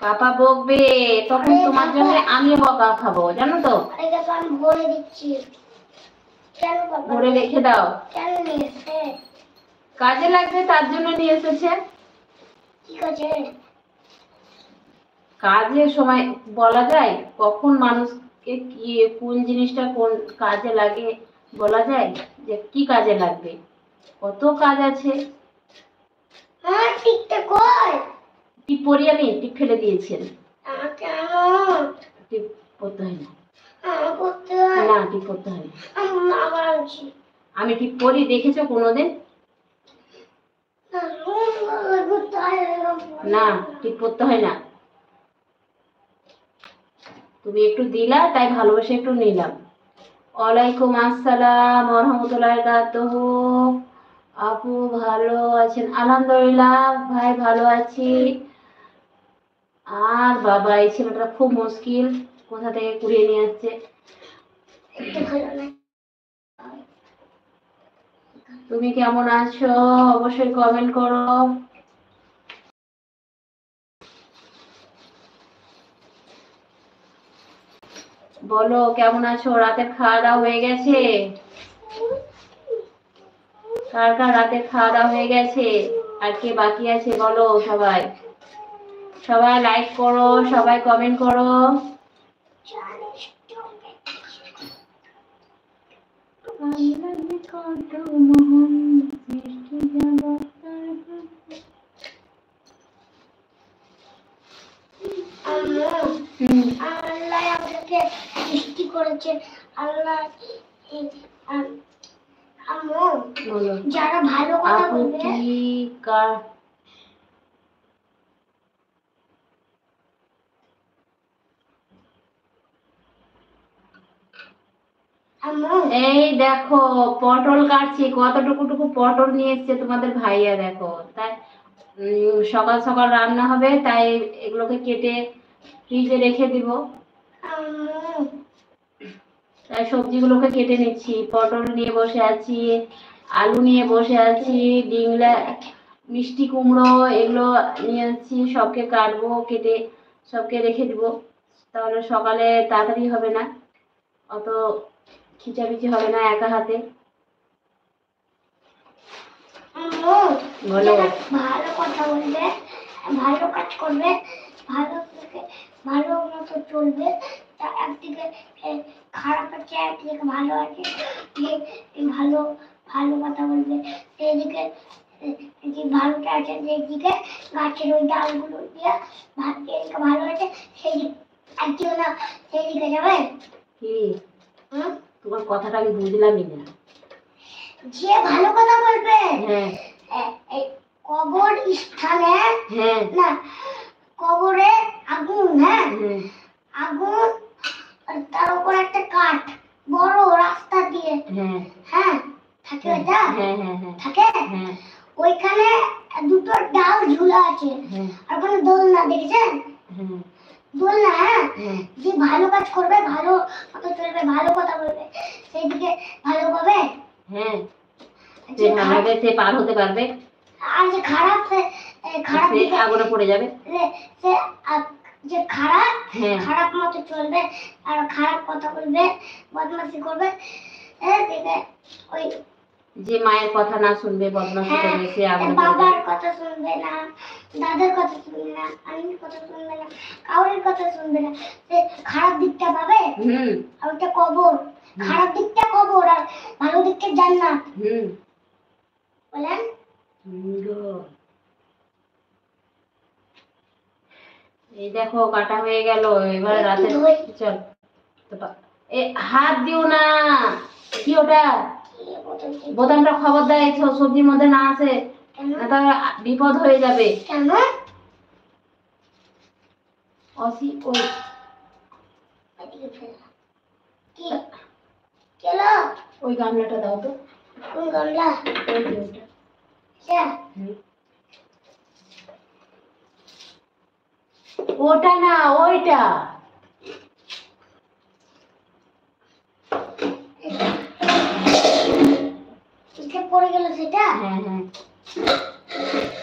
পাপা বকবে, তখন তোমার জন্য আমি বকা খাবো, জানো তো। আমি ভরে দিচ্ছি। কেন বাবা? ভরে রেখে দাও। কেন নিয়ে এসেছে? কাজে লাগবে তার জন্য নিয়ে এসেছে। কি কাজে? কাজের সময় বলা যায় কখন মানুষকে কি কোন জিনিসটা কোন কাজে লাগে, বলা যায় যে কি কাজে লাগবে? কত কাজ আছে। হ্যাঁ, টিকতে কই? টিপ পরি, আমি টিপ ফেলে দিয়েছেন। কেন? টিপ পরতে হয় না। করতে হয় না, টিপ পরতে হয় না। আবার আনছি। আমি টিপ পরি, দেখেছো কোনোদিন? না, টিপ পরতে হয় না। তুমি একটু দিলা, তাই ভালোবাসে একটু নিলাম। ওয়ালাইকুম আসসালাম ওয়া রাহমাতুল্লাহি ওয়া বারাকাতুহু। আপু ভালো আছেন? আলহামদুলিল্লাহ ভাই, ভালো আছি। আর বাবা, এই ছেলেটা খুব মুশকিল, কোথা থেকে কুড়িয়ে নিয়ে আসছে। তুমি কেমন আছো অবশ্যই কমেন্ট করো। বলো কেমন আছো। রাতের খাওয়া দাওয়া হয়ে গেছে? কার কার রাতের খাওয়া দাওয়া হয়ে গেছে? আর কে বাকি আছে বলো। সবাই সবাই লাইক করো, সবাই কমেন্ট করো। আল্লাহ আমাদেরকে সৃষ্টি করেছে। আল্লাহ যারা ভালো কথা বলবে, এই দেখো পটল কাটছি, কতটুকু পটল নিয়ে এসছে তোমাদের ভাইয়া, দেখো। তাই সকাল সকাল রান্না হবে, তাই এগুলোকে কেটে ফ্রিজে রেখে দিব। তাই সবজিগুলোকে কেটে নিচ্ছি। পটল নিয়ে বসে আছি, আলু নিয়ে বসে আছি, ডিংলা, মিষ্টি কুমড়ো, এগুলো নিয়ে আসছি। সবকে কাটবো, কেটে সবকে রেখে দিব, তাহলে সকালে তাড়াতাড়ি হবে না, অত খিচাপিচি হবে না একা হাতে। বলো। ভালো কথা বলবে, ভালো কাজ করবে, ভালো ভালো মতো চলবে। তা একদিকে খারাপ আছে, একদিকে ভালো আছে। ভালো ভালো কথা বলবে, সেদিকে যে ভালোটা আছে, যেদিকে গাছের ওই ডালগুলো দিয়ে ভাত যেদিকে ভালো আছে, সেদিকে একদিকে না, সেদিকে যাবে। কি তোমার কথাটা আমি বুঝলামই না। যে ভালো কথা বলবে, কবর স্থানে, না কবরে আগুন, আগুন, তার উপর একটা কাঠ, বড় রাস্তা দিয়ে, থাকে ওটা, থাকে, ওইখানে দুটো ডাল ঝুলা আছে, আর ওখানে দোলনা, দেখেছেন? দোলনা। যে ভালো কাজ করবে, ভালো মতো চলবে, ভালো কথা বলবে, সেদিকে ভালো পাবে। যে ভালো হবে সে পার হতে পারবে, আর যে খারাপ, খারাপ দিকে আগুনে পড়ে যাবে। সে যে খারাপ, খারাপ মতো চলবে, আর খারাপ কথা বলবে, বদমাশি করবে, ওই যে মায়ের কথা না শুনবে, বদমাশি করবে, সে আগুনে পড়ে যাবে। বাবার কথা শুনবে না, দাদার কথা শুনবে না, আমির কথা শুনবে না, কাউরের কথা শুনবে না, সে খারাপ দিকটা পাবে। আর ওটা কবর। খারাপ দিকটা কবর, আর ভালো দিকটা জান্নাত। বলেন। এই দেখো কাটা হয়ে গেল। এবার রাতে চল, হাত দিও না। কি ওটা? বোতামটা খবর দেয় সবজির মধ্যে না আছে, তাহলে বিপদ হয়ে যাবে। ওই গামলাটা দাও তো। কোন গামলা? ওটা না, ওইটা। পড়ে গেল সেটা।